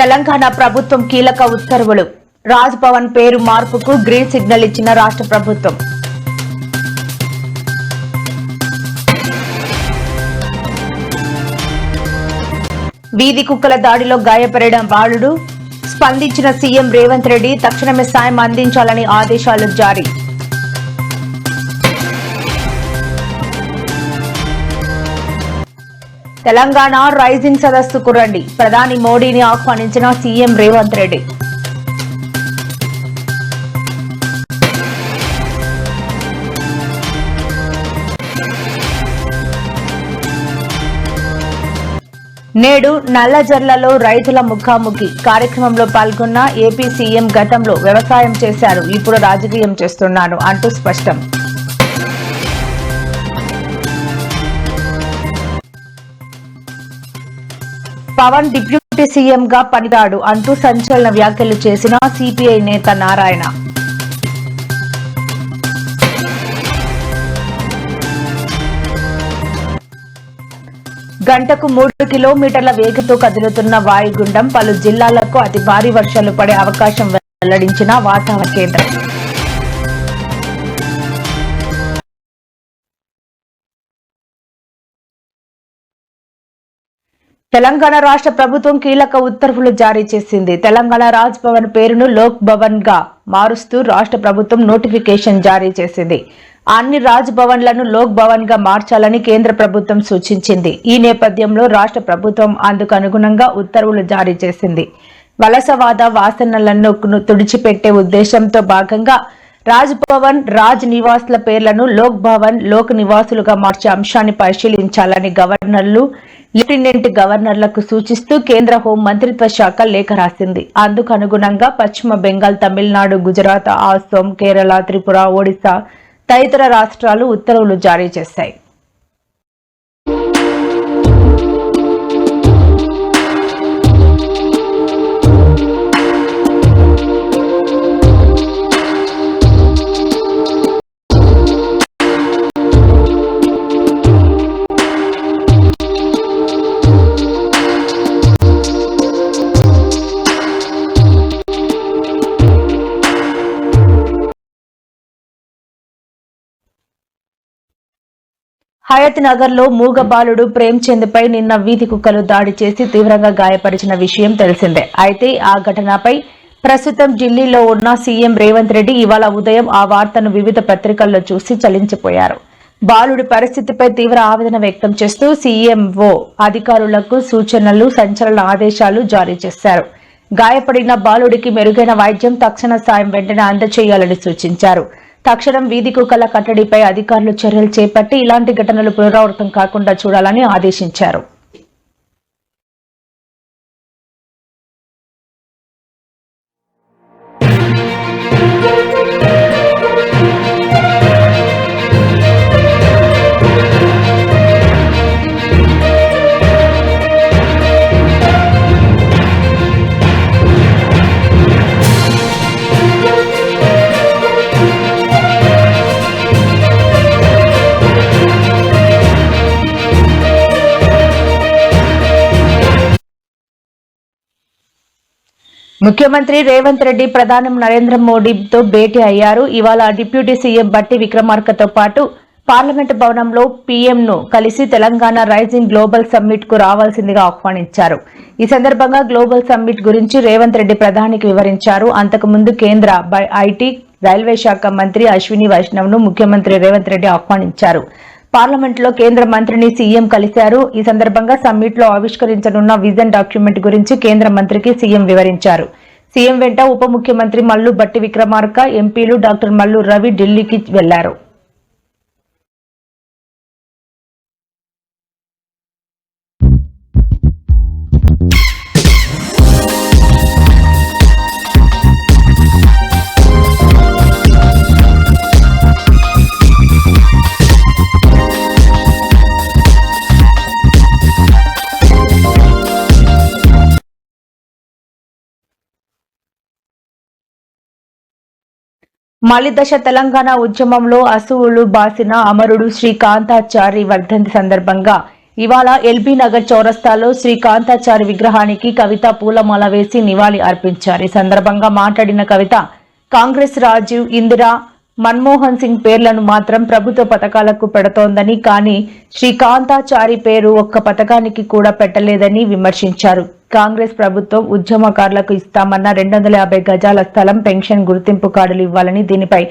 తెలంగాణ ప్రభుత్వం కీలక ఉత్తర్వులు. రాజ్ భవన్ పేరు మార్పుకు గ్రీన్ సిగ్నల్ ఇచ్చిన రాష్ట్ర ప్రభుత్వం. వీధి కుక్కల దాడిలో గాయపడిన బాలుడు. స్పందించిన సీఎం రేవంత్ రెడ్డి తక్షణమే సాయం అందించాలని ఆదేశాలు జారీ. తెలంగాణ రైజింగ్ సదస్సుకు రండి, ప్రధాని మోడీని ఆహ్వానించిన సీఎం రేవంత్ రెడ్డి. నేడు నల్లజర్లలో రైతుల ముఖాముఖి కార్యక్రమంలో పాల్గొన్న ఏపీ సీఎం గతంలో వ్యవసాయం చేశారు, ఇప్పుడు రాజకీయం చేస్తున్నాను అంటూ స్పష్టం. పవన్ డిప్యూటీ సీఎంగా పనిరాడు అంటూ సంచలన వ్యాఖ్యలు చేసిన సిపిఐ నేత నారాయణ. గంటకు 3 కిలోమీటర్ల వేగంతో కదులుతున్న వాయుగుండం పలు జిల్లాలకు అతి భారీ వర్షాలు పడే అవకాశం వెల్లడించిన వాతావరణ కేంద్రం. తెలంగాణ రాష్ట్ర ప్రభుత్వం కీలక ఉత్తర్వులు జారీ చేసింది. తెలంగాణ రాజ్ భవన్ పేరును లోక్ భవన్ గా మారుస్తూ రాష్ట్ర ప్రభుత్వం నోటిఫికేషన్ జారీ చేసింది. అన్ని రాజ్ భవన్లను లోక్ భవన్ గా మార్చాలని కేంద్ర ప్రభుత్వం సూచించింది. ఈ నేపథ్యంలో రాష్ట్ర ప్రభుత్వం అందుకు అనుగుణంగా ఉత్తర్వులు జారీ చేసింది. వలసవాద వాసనలను తుడిచిపెట్టే ఉద్దేశంతో భాగంగా రాజ్ భవన్, రాజ్ నివాసుల పేర్లను లోక్ భవన్, లోక్ నివాసులుగా మార్చే అంశాన్ని పరిశీలించాలని గవర్నర్లు, లెఫ్టినెంట్ గవర్నర్లకు సూచిస్తూ కేంద్ర హోం మంత్రిత్వ శాఖ లేఖ రాసింది. అందుకు అనుగుణంగా పశ్చిమ బెంగాల్, తమిళనాడు, గుజరాత్, అస్సాం, కేరళ, త్రిపుర, ఒడిశా తదితర రాష్ట్రాలు ఉత్తర్వులు జారీ చేశాయి. హయత్ నగర్ లో మూగ బాలుడు ప్రేమ్చంద్ పై నిన్న వీధి కుక్కలు దాడి చేసి తీవ్రంగా గాయపరిచిన విషయం తెలిసిందే. అయితే ఆ ఘటనపై ప్రస్తుతం ఢిల్లీలో ఉన్న సీఎం రేవంత్ రెడ్డి ఇవాళ ఉదయం ఆ వార్తను వివిధ పత్రికల్లో చూసి చలించిపోయారు. బాలుడి పరిస్థితిపై తీవ్ర ఆవేదన వ్యక్తం చేస్తూ సీఎంఓ అధికారులకు సూచనలు, సంచలన ఆదేశాలు జారీ చేశారు. గాయపడిన బాలుడికి మెరుగైన వైద్యం, తక్షణ సాయం వెంటనే అందజేయాలని సూచించారు. తక్షణం వీధి కుక్కల కట్టడిపై అధికారులు చర్యలు చేపట్టి ఇలాంటి ఘటనలు పునరావృతం కాకుండా చూడాలని ఆదేశించారు. ముఖ్యమంత్రి రేవంత్ రెడ్డి ప్రధాని నరేంద్ర మోడీతో భేటీ అయ్యారు. ఇవాళ డిప్యూటీ సీఎం బట్టి విక్రమార్కతో పాటు పార్లమెంటు భవనంలో పీఎంను కలిసి తెలంగాణ రైజింగ్ గ్లోబల్ సమ్మిట్ కు రావాల్సిందిగా ఆహ్వానించారు. ఈ సందర్భంగా గ్లోబల్ సమ్మిట్ గురించి రేవంత్ రెడ్డి ప్రధానికి వివరించారు. అంతకుముందు కేంద్ర ఐటీ, రైల్వే శాఖ మంత్రి అశ్విని వైష్ణవ్ ను ముఖ్యమంత్రి రేవంత్ రెడ్డి ఆహ్వానించారు. పార్లమెంట్లో కేంద్ర మంత్రిని సీఎం కలిశారు. ఈ సందర్భంగా సమ్మిట్ లో ఆవిష్కరించనున్న విజన్ డాక్యుమెంట్ గురించి కేంద్ర మంత్రికి సీఎం వివరించారు. సీఎం వెంట ఉప ముఖ్యమంత్రి మల్లు భట్టి విక్రమార్క, ఎంపీలు డాక్టర్ మల్లు రవి ఢిల్లీకి వెళ్లారు. మలిదశ తెలంగాణ ఉద్యమంలో అసువులు బాసిన అమరుడు శ్రీ కాంతాచారి వర్ధంతి సందర్భంగా ఇవాళ ఎల్బీ నగర్ చౌరస్తాలో శ్రీ కాంతాచారి విగ్రహానికి కవిత పూలమాల వేసి నివాళి అర్పించారు. ఈ సందర్భంగా మాట్లాడిన కవిత, కాంగ్రెస్ రాజీవ్, ఇందిరా, మన్మోహన్ సింగ్ పేర్లను మాత్రం ప్రభుత్వ పథకాలకు పెడుతోందని, కానీ శ్రీ కాంతాచారి పేరు ఒక్క పథకానికి కూడా పెట్టలేదని విమర్శించారు. కాంగ్రెస్ ప్రభుత్వం ఉద్యమకారులకు ఇస్తామన్న 250 గజాల స్థలం, పెన్షన్ గుర్తింపు కార్డులు ఇవ్వాలని, దీనిపై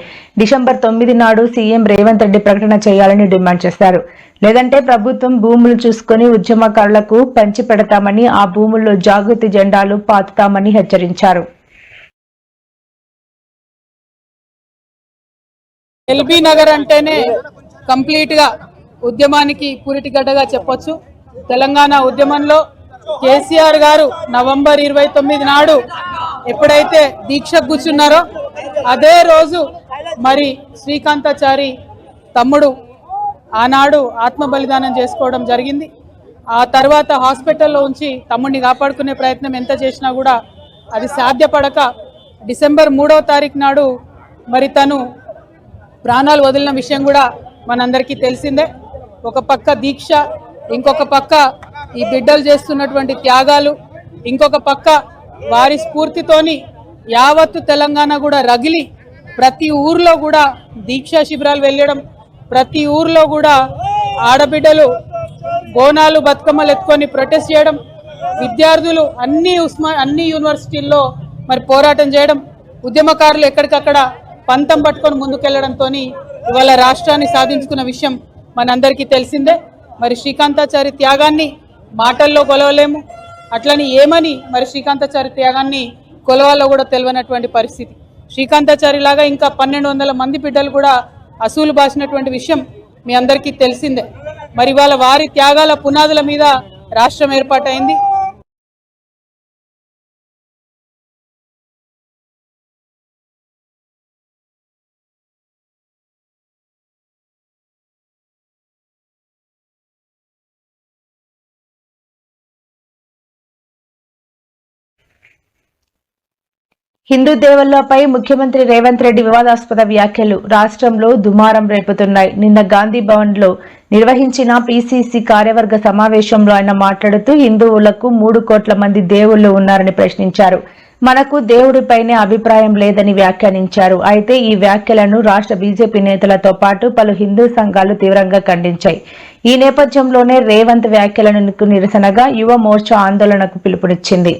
డిసెంబర్ 9 నాడు సీఎం రేవంత్ రెడ్డి ప్రకటన చేయాలని డిమాండ్ చేశారు. లేదంటే ప్రభుత్వం భూములు చూసుకుని ఉద్యమకారులకు పంచి పెడతామని, ఆ భూముల్లో జాగృతి జెండాలు పాతుతామని హెచ్చరించారు. ఎల్బీ నగర్ అంటేనే కంప్లీట్ గా ఉద్యమానికి పూరిటిగడ్డగా చెప్పొచ్చు. తెలంగాణ ఉద్యమంలో కేసీఆర్ గారు నవంబర్ 29 నాడు ఎప్పుడైతే దీక్ష కూర్చున్నారో అదే రోజు మరి శ్రీకాంతాచారి తమ్ముడు ఆనాడు ఆత్మ బలిదానం చేసుకోవడం జరిగింది. ఆ తర్వాత హాస్పిటల్లో ఉంచి తమ్ముడిని కాపాడుకునే ప్రయత్నం ఎంత చేసినా కూడా అది సాధ్యపడక డిసెంబర్ 3వ తారీఖు నాడు మరి తను ప్రాణాలు వదిలిన విషయం కూడా మనందరికీ తెలిసిందే. ఒక పక్క దీక్ష, ఇంకొక పక్క ఈ బిడ్డలు చేస్తున్నటువంటి త్యాగాలు, ఇంకొక పక్క వారి స్ఫూర్తితోని యావత్తు తెలంగాణ కూడా రగిలి ప్రతి ఊర్లో కూడా దీక్షా శిబిరాలు వెళ్ళడం, ప్రతి ఊర్లో కూడా ఆడబిడ్డలు బోనాలు బతుకమ్మలు ఎత్తుకొని ప్రొటెస్ట్ చేయడం, విద్యార్థులు అన్ని యూనివర్సిటీల్లో మరి పోరాటం చేయడం, ఉద్యమకారులు ఎక్కడికక్కడ పంతం పట్టుకొని ముందుకెళ్లడంతో ఇవాళ రాష్ట్రాన్ని సాధించుకున్న విషయం మనందరికీ తెలిసిందే. మరి శ్రీకాంతాచారి త్యాగాన్ని మాటల్లో కొలవలేము, అట్లని ఏమని మరి శ్రీకాంతాచారి త్యాగాన్ని కొలవాలో కూడా తెలియనటువంటి పరిస్థితి. శ్రీకాంతాచారి లాగా ఇంకా 1200 మంది బిడ్డలు కూడా అసూలు బాసినటువంటి విషయం మీ అందరికీ తెలిసిందే. మరి ఇవాళ వారి త్యాగాల పునాదుల మీద రాష్ట్రం ఏర్పాటైంది. హిందూ దేవుళ్లపై ముఖ్యమంత్రి రేవంత్ రెడ్డి వివాదాస్పద వ్యాఖ్యలు రాష్ట్రంలో దుమారం రేపుతున్నాయి. నిన్న గాంధీ భవన్ లో నిర్వహించిన పీసీసీ కార్యవర్గ సమావేశంలో ఆయన మాట్లాడుతూ, హిందువులకు 3 కోట్ల మంది దేవుళ్లు ఉన్నారని ప్రశ్నించారు. మనకు దేవుడిపైనే అభిప్రాయం లేదని వ్యాఖ్యానించారు. అయితే ఈ వ్యాఖ్యలను రాష్ట్ర బీజేపీ నేతలతో పాటు పలు హిందూ సంఘాలు తీవ్రంగా ఖండించాయి. ఈ నేపథ్యంలోనే రేవంత్ వ్యాఖ్యలకు నిరసనగా యువ మోర్చా ఆందోళనకు పిలుపునిచ్చింది.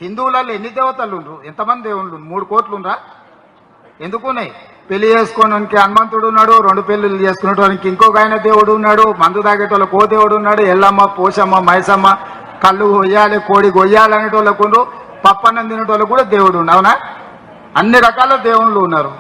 హిందువులలో ఎన్ని దేవతలు ఉండ్రు? ఎంతమంది దేవుళ్ళు? 3 కోట్లు ఉండ్రా? ఎందుకున్నాయి? పెళ్లి చేసుకోవడానికి హనుమంతుడు ఉన్నాడు, 2 పెళ్లిళ్ళు చేసుకునేటానికి ఇంకొక ఆయన దేవుడు ఉన్నాడు, మందు తాగేటోళ్ళకి ఓ దేవుడు ఉన్నాడు, ఎల్లమ్మ, పోషమ్మ, మైసమ్మ, కళ్ళు కొయ్యాలి, కోడి కొయ్యాలి అనేటోళ్ళకు ఉండ్రు, పప్పన్నం తినేటోళ్ళకు కూడా దేవుడు ఉండు. అవునా? అన్ని రకాల దేవుళ్ళు ఉన్నారు.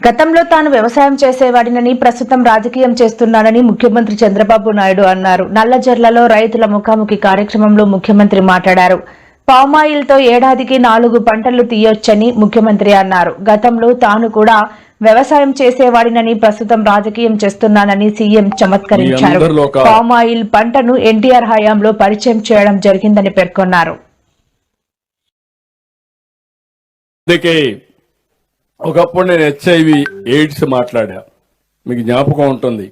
గతంలో తాను వ్యవసాయం చేసేవాడినని, ప్రస్తుతం రాజకీయం చేస్తున్నానని ముఖ్యమంత్రి చంద్రబాబు నాయుడు అన్నారు. నల్లజర్లలో రైతుల ముఖాముఖి కార్యక్రమంలో ముఖ్యమంత్రి మాట్లాడారు. పామాయిల్ తో ఏడాదికి 4 పంటలు తీయొచ్చని ముఖ్యమంత్రి అన్నారు. గతంలో తాను కూడా వ్యవసాయం చేసేవాడినని, ప్రస్తుతం రాజకీయం చేస్తున్నానని సీఎం చమత్కరించారు. పామాయిల్ పంటను ఎన్టీఆర్ హయాంలో పరిచయం చేయడం జరిగిందని పేర్కొన్నారు. ఒకప్పుడు నేను హెచ్ఐవి ఎయిడ్స్ మాట్లాడా, మీకు జ్ఞాపకం ఉంటుంది.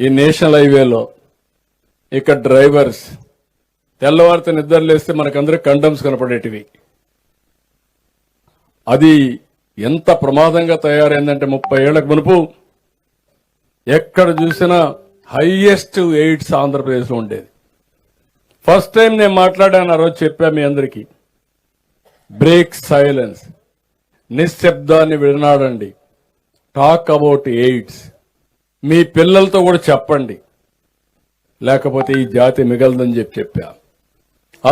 ఈ నేషనల్ హైవేలో ఇక్కడ డ్రైవర్స్ తెల్లవారితో నిద్రలేస్తే మనకందరికి కండమ్స్ కనపడేటివి. అది ఎంత ప్రమాదంగా తయారైందంటే 30 ఏళ్లకు మునుపు ఎక్కడ చూసినా హైయెస్ట్ ఎయిడ్స్ ఆంధ్రప్రదేశ్లో ఉండేది. ఫస్ట్ టైం నేను మాట్లాడాను, ఆ రోజు చెప్పా మీ అందరికీ, బ్రేక్ సైలెన్స్, నిశ్శబ్దాన్ని విడనాడండి, టాక్ అబౌట్ ఎయిడ్స్, మీ పిల్లలతో కూడా చెప్పండి, లేకపోతే ఈ జాతి మిగలదని చెప్పా.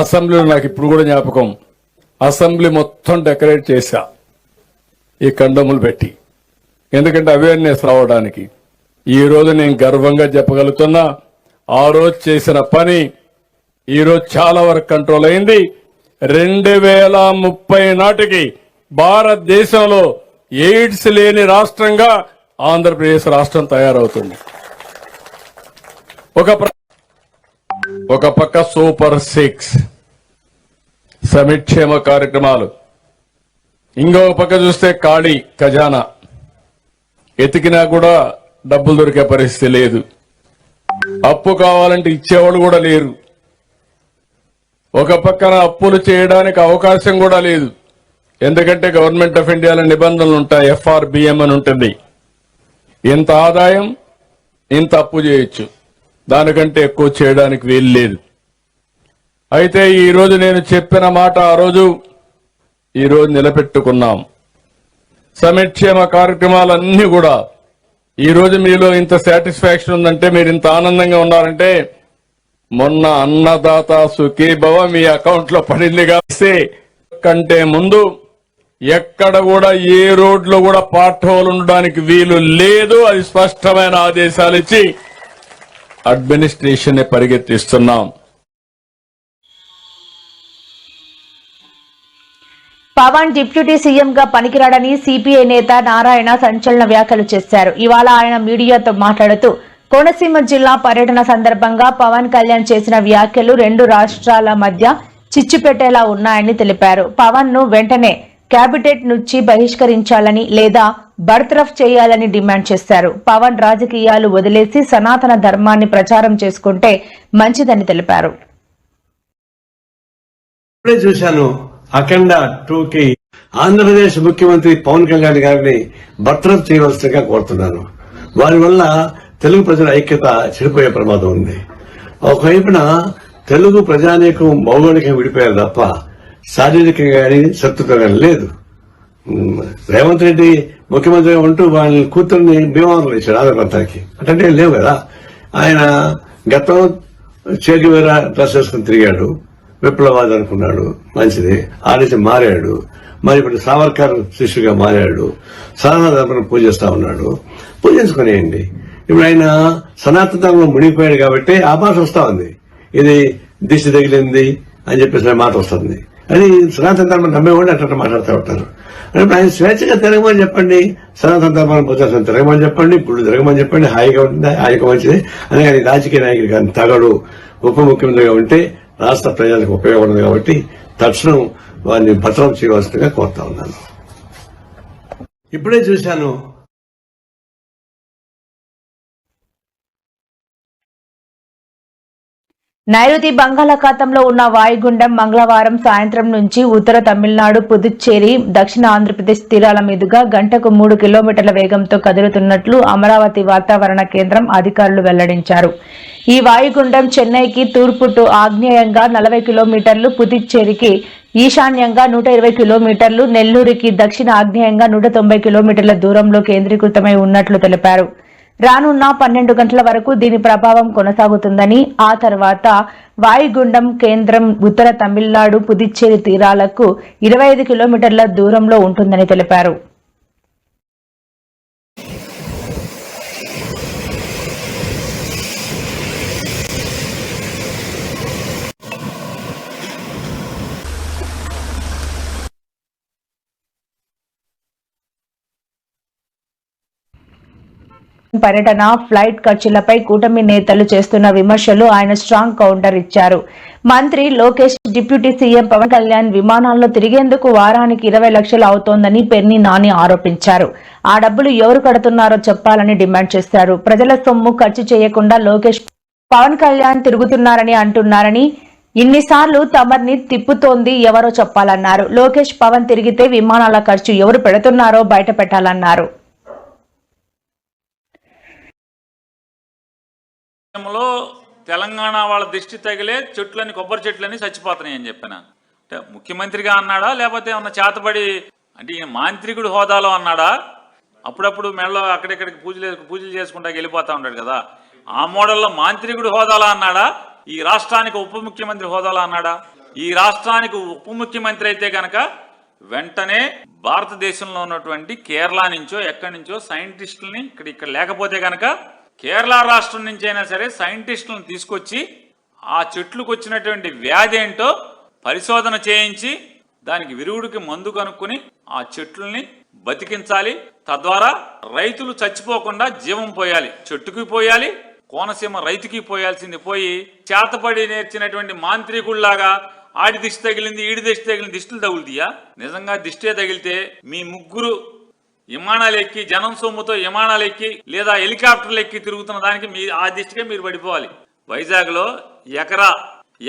అసెంబ్లీలో నాకు ఇప్పుడు కూడా జ్ఞాపకం, అసెంబ్లీ మొత్తం డెకరేట్ చేశా ఈ కండములు పెట్టి, ఎందుకంటే అవేర్నెస్ రావడానికి. ఈరోజు నేను గర్వంగా చెప్పగలుగుతున్నా, ఆ రోజు చేసిన పని ఈరోజు చాలా వరకు కంట్రోల్ అయింది. 2030 నాటికి భారతదేశంలో ఎయిడ్స్ లేని రాష్ట్రంగా ఆంధ్రప్రదేశ్ రాష్ట్రం తయారవుతుంది. ఒక పక్క సూపర్ 6 సంక్షేమ కార్యక్రమాలు, ఇంకొక పక్క చూస్తే ఖాళీ ఖజానా, ఎతికినా కూడా డబ్బులు దొరికే పరిస్థితి లేదు. అప్పు కావాలంటే ఇచ్చేవాళ్ళు కూడా లేరు. ఒక పక్కన అప్పులు చేయడానికి అవకాశం కూడా లేదు. ఎందుకంటే గవర్నమెంట్ ఆఫ్ ఇండియాలో నిబంధనలు ఉంటాయి, FRBM అని ఉంటుంది. ఇంత ఆదాయం ఇంత అప్పు చేయొచ్చు, దానికంటే ఎక్కువ చేయడానికి వీలు లేదు. అయితే ఈ రోజు నేను చెప్పిన మాట ఆ రోజు ఈరోజు నిలబెట్టుకున్నాం. సంక్షేమ కార్యక్రమాలన్నీ కూడా ఈ రోజు మీలో ఇంత సాటిస్ఫాక్షన్ ఉందంటే, మీరు ఇంత ఆనందంగా ఉన్నారంటే, మొన్న అన్నదాత సుఖీభవ మీ అకౌంట్ లో పడింది కాబట్టి కంటే ముందు ఎక్కడ కూడా ఏ రోడ్లో కూడా పార్ట్ హోల్ ఉండడానికి వీలు లేదు. అది స్పష్టమైన ఆదేశాలు ఇచ్చి అడ్మినిస్ట్రేషన్ ని పరిగెత్తిస్తున్నాం. పవన్ డిప్యూటీ సీఎం గా పనికిరాడని సిపిఐ నేత నారాయణ సంచలన వ్యాఖ్యలు చేశారు. ఇవాళ ఆయన మీడియాతో మాట్లాడుతూ కోనసీమ జిల్లా పర్యటన సందర్భంగా పవన్ కళ్యాణ్ చేసిన వ్యాఖ్యలు రెండు రాష్ట్రాల మధ్య చిచ్చు పెట్టేలా ఉన్నాయని తెలిపారు. పవన్ ను వెంటనే కేబినెట్ నుంచి బహిష్కరించాలని లేదా బర్తరఫ్ చేయాలని డిమాండ్ చేశారు. పవన్ రాజకీయాలు వదిలేసి సనాతన ధర్మాన్ని ప్రచారం చేసుకుంటే మంచిదని తెలిపారు. చూశాను అఖండ 2కి ఆంధ్రప్రదేశ్ ముఖ్యమంత్రి పవన్ కళ్యాణ్ గారిని బర్తరఫ్ చేయవలసిందిగా కోరుతున్నాను. వారి వల్ల తెలుగు ప్రజల ఐక్యత చెడిపోయే ప్రమాదం ఉంది. ఒకవైపున తెలుగు ప్రజానీకం భౌగోళికంగా విడిపోయారు తప్ప శారీరకంగా కానీ శత్రుత్వం కానీ లేదు. రేవంత్ రెడ్డి ముఖ్యమంత్రిగా ఉంటూ వాళ్ళ కూతుర్ని భీమవరంలో ఇచ్చాడు ఆంధ్ర ప్రాంతానికి. అంటే లేవు కదా. ఆయన గతం చేగివేరా డ్రెస్ వేసుకుని తిరిగాడు, విప్లవాది అనుకున్నాడు, మంచిది. ఆ నుంచి మారాడు. మరి ఇప్పుడు సావర్కర్ శిష్యుగా మారాడు. సనాతన ధర్మం పూజిస్తా ఉన్నాడు. పూజించుకునేయండి. ఇప్పుడు ఆయన సనాతన ధర్మం మునిగిపోయాడు కాబట్టి ఆ మాట వస్తా ఉంది. ఇది దిష్టి తగిలింది అని చెప్పేసి మాట వస్తుంది. అది సనాతన ధర్మం నమ్మేవాడు అట్లా మాట్లాడుతూ ఉంటారు. అంటే ఆయన స్వేచ్ఛగా తిరగమని చెప్పండి, సనాతన ధర్మాన్ని పూజాల్సిన తిరగమని చెప్పండి, గుళ్ళు తిరగమని చెప్పండి, హాయిగా ఉంటుంది, హాయిగా మంచిది. అని కానీ రాజకీయ నాయకుడు కానీ తగడు ఉప ముఖ్యమంత్రిగా ఉంటే రాష్ట్ర ప్రజలకు ఉపయోగపడదు కాబట్టి తక్షణం వారిని బర్తరఫ్ చేయవలసిందిగా కోరుతా ఉన్నాను. ఇప్పుడే చూశాను నైరుతి బంగాళాఖాతంలో ఉన్న వాయుగుండం మంగళవారం సాయంత్రం నుంచి ఉత్తర తమిళనాడు, పుదుచ్చేరి, దక్షిణ ఆంధ్రప్రదేశ్ తీరాల మీదుగా గంటకు 3 కిలోమీటర్ల వేగంతో కదులుతున్నట్లు అమరావతి వాతావరణ కేంద్రం అధికారులు వెల్లడించారు. ఈ వాయుగుండం చెన్నైకి తూర్పు టు ఆగ్నేయంగా 40 కిలోమీటర్లు, పుదుచ్చేరికి ఈశాన్యంగా 120 కిలోమీటర్లు, నెల్లూరుకి దక్షిణ ఆగ్నేయంగా 190 కిలోమీటర్ల దూరంలో కేంద్రీకృతమై ఉన్నట్లు తెలిపారు. రానున్న 12 గంటల వరకు దీని ప్రభావం కొనసాగుతుందని, ఆ తర్వాత వాయుగుండం కేంద్రం ఉత్తర తమిళనాడు, పుదుచ్చేరి తీరాలకు 25 కిలోమీటర్ల దూరంలో ఉంటుందని తెలిపారు. పర్యటన ఫ్లైట్ ఖర్చులపై కూటమి నేతలు చేస్తున్న విమర్శలు ఆయన స్ట్రాంగ్ కౌంటర్ ఇచ్చారు. మంత్రి లోకేష్ డిప్యూటీ సీఎం పవన్ కళ్యాణ్ విమానాల్లో తిరిగేందుకు వారానికి 20 లక్షలు అవుతోందని పెర్ని నాని ఆరోపించారు. ఆ డబ్బులు ఎవరు కడుతున్నారో చెప్పాలని డిమాండ్ చేశారు. ప్రజల సొమ్ము ఖర్చు చేయకుండా లోకేష్ పవన్ కళ్యాణ్ తిరుగుతున్నారని అంటున్నారని, ఇన్నిసార్లు తమర్ని తిప్పుతోంది ఎవరో చెప్పాలన్నారు. లోకేష్ పవన్ తిరిగితే విమానాల ఖర్చు ఎవరు పెడుతున్నారో బయట పెట్టాలన్నారు. తెలంగాణ వాళ్ళ దిష్టి తగిలే చెట్లని, కొబ్బరి చెట్లని చచ్చిపోతున్నాయి అని చెప్పిన. అంటే ముఖ్యమంత్రిగా అన్నాడా, లేకపోతే ఏమన్నా చేతబడి అంటే ఈయన మాంత్రికుడు హోదాలో అన్నాడా? అప్పుడప్పుడు మెడలో అక్కడెక్కడికి పూజలు చేసుకుంటా వెళ్ళిపోతా ఉంటాడు కదా, ఆ మోడల్లో మాంత్రికుడు హోదాలో అన్నాడా? ఈ రాష్ట్రానికి ఉప ముఖ్యమంత్రి హోదాలో అన్నాడా? ఈ రాష్ట్రానికి ఉప ముఖ్యమంత్రి అయితే కనుక వెంటనే భారతదేశంలో ఉన్నటువంటి కేరళ నుంచో ఎక్కడి నుంచో సైంటిస్టులని ఇక్కడ లేకపోతే గనక కేరళ రాష్ట్రం నుంచి అయినా సరే సైంటిస్టులను తీసుకొచ్చి ఆ చెట్లకు వచ్చినటువంటి వ్యాధి ఏంటో పరిశోధన చేయించి దానికి విరుగుడికి మందు కనుక్కుని ఆ చెట్లని బతికించాలి. తద్వారా రైతులు చచ్చిపోకుండా జీవం పోయాలి, చెట్టుకి పోయాలి, కోనసీమ రైతుకి పోయాల్సింది పోయి చేతపడి నేర్చినటువంటి మాంత్రికుల్లాగా ఆడి దిష్టి తగిలింది ఈడి దిష్టి తగిలింది దిష్టిలు తగులుతాయా? నిజంగా దిష్టే తగిలితే మీ ముగ్గురు విమానాలు ఎక్కి జనం సొమ్ముతో విమానాలు ఎక్కి లేదా హెలికాప్టర్లు ఎక్కి తిరుగుతున్న దానికి ఆ దిష్టికే మీరు పడిపోవాలి. వైజాగ్ లో ఎకరా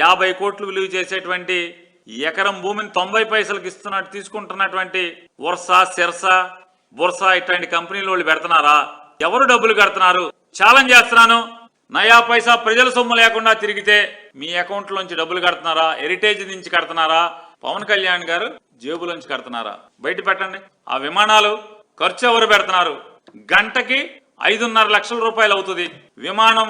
50 కోట్లు విలువ చేసేటువంటి ఎకరం భూమిని 90 పైసలకు తీసుకుంటున్నటువంటి వర్సా సిర్సా బుర్సా ఇట్లాంటి కంపెనీలు వాళ్ళు పెడుతున్నారా? ఎవరు డబ్బులు కడుతున్నారు? ఛాలెంజ్ చేస్తున్నాను. నయా పైసా ప్రజల సొమ్ము లేకుండా తిరిగితే మీ అకౌంట్ లోంచి డబ్బులు కడుతున్నారా? హెరిటేజ్ నుంచి కడుతున్నారా? పవన్ కళ్యాణ్ గారు జేబులోంచి కడుతున్నారా? బయట పెట్టండి. ఆ విమానాలు ఖర్చు ఎవరు పెడుతున్నారు? గంటకి 5.5 లక్షల రూపాయలు అవుతుంది. విమానం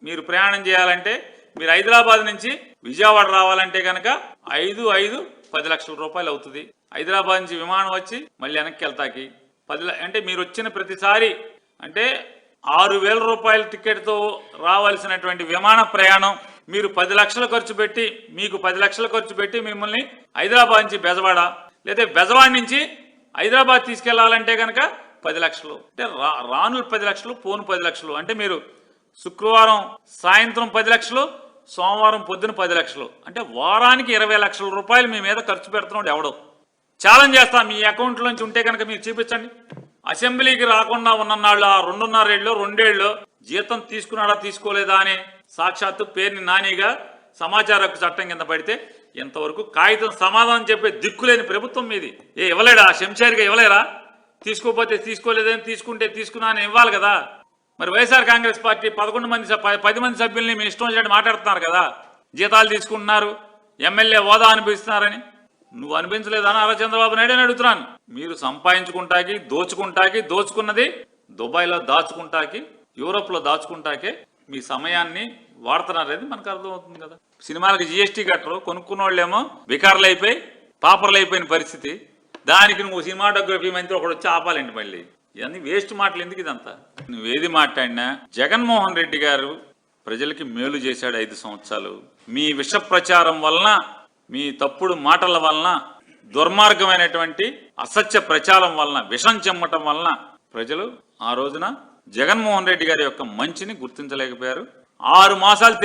మీరు ప్రయాణం చేయాలంటే మీరు హైదరాబాద్ నుంచి విజయవాడ రావాలంటే కనుక 10 లక్షల రూపాయలు అవుతుంది. హైదరాబాద్ నుంచి విమానం వచ్చి మళ్ళీ వెనక్కి వెళ్తాకి 10 అంటే మీరు వచ్చిన ప్రతిసారి అంటే 6,000 రూపాయల టికెట్తో రావాల్సినటువంటి విమాన ప్రయాణం మీరు 10 లక్షలు ఖర్చు పెట్టి మీకు 10 లక్షలు ఖర్చు పెట్టి మిమ్మల్ని హైదరాబాద్ నుంచి బెజవాడ లేదా బెజవాడ నుంచి హైదరాబాద్ తీసుకెళ్లాలంటే కనుక 10 లక్షలు. అంటే రాను 10 లక్షలు పోను 10 లక్షలు. అంటే మీరు శుక్రవారం సాయంత్రం 10 లక్షలు, సోమవారం పొద్దున 10 లక్షలు. అంటే వారానికి 20 లక్షల రూపాయలు మీ మీద ఖర్చు పెడుతున్నాడు ఎవడో. ఛాలెంజ్ చేస్తా, మీ అకౌంట్ నుంచి ఉంటే కనుక మీరు చూపించండి. అసెంబ్లీకి రాకుండా ఉన్ననాళ్ళు ఆ 2.5 జీతం తీసుకున్నాడా తీసుకోలేదా అని సాక్షాత్తు పేరుని నానిగా సమాచార హక్కు చట్టం కింద పడితే ఇంతవరకు కాగితం సమాధానం చెప్పే దిక్కులేని ప్రభుత్వం మీది. ఇవ్వలేడా? శంషేర్గా ఇవ్వలేరా? తీసుకోపోతే తీసుకోలేదని, తీసుకుంటే తీసుకున్నా అని ఇవ్వాలి కదా. మరి వైఎస్ఆర్ కాంగ్రెస్ పార్టీ 10 మంది సభ్యుల్ని మీ ఇష్టం వచ్చినట్టు మాట్లాడుతున్నారు కదా. జీతాలు తీసుకుంటున్నారు, ఎమ్మెల్యే హోదా అనుభవిస్తున్నారని. నువ్వు అనిపించలేదా నారా చంద్రబాబు నాయుడు అని అడుగుతున్నాను. మీరు సంపాదించుకుంటాకి దోచుకున్నది దుబాయ్లో దాచుకుంటాకి యూరోప్ లో దాచుకుంటాకే మీ సమయాన్ని వాడుతున్నారనేది మనకు అర్థమవుతుంది కదా. సినిమాలకు జీఎస్టీ కట్టరు, కొనుక్కున్న వాళ్ళేమో వికారులు అయిపోయి పాపర్లు అయిపోయిన పరిస్థితి. దానికి నువ్వు సినిమాటోగ్రఫీ మంత్రి ఒకటి వచ్చి ఆపాలండి. మళ్ళీ ఇవన్నీ వేస్ట్ మాటలు ఎందుకు ఇదంతా? నువ్వేది మాట్లాడినా జగన్మోహన్ రెడ్డి గారు ప్రజలకి మేలు చేశాడు 5 సంవత్సరాలు. మీ విష ప్రచారం వలన, మీ తప్పుడు మాటల వలన, దుర్మార్గమైనటువంటి అసత్య ప్రచారం వలన, విషం చెమ్మటం వలన ప్రజలు ఆ రోజున జగన్మోహన్ రెడ్డి గారి యొక్క మంచిని గుర్తించలేకపోయారు. 6 మాసాలు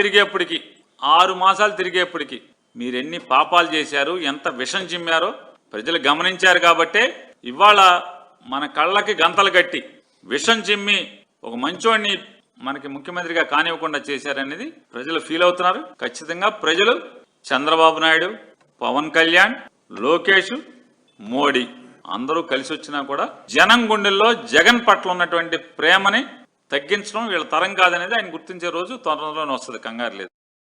తిరిగేప్పటికి మీరెన్ని పాపాలు చేశారు, ఎంత విషం చిమ్మారో ప్రజలు గమనించారు. కాబట్టే ఇవాళ మన కళ్ళకి గంతలు కట్టి విషం చిమ్మి ఒక మంచోడిని మనకి ముఖ్యమంత్రిగా కానివ్వకుండా చేశారనేది ప్రజలు ఫీల్ అవుతున్నారు. ఖచ్చితంగా ప్రజలు చంద్రబాబు నాయుడు, పవన్ కళ్యాణ్, లోకేష్, మోడీ అందరూ కలిసి వచ్చినా కూడా జనం గుండెల్లో జగన్ పట్ల ఉన్నటువంటి ప్రేమని తగ్గించడం వీళ్ళ తరం కాదనేది ఆయన గుర్తించే రోజు త్వరలోనే వస్తుంది. కంగారు లేదు.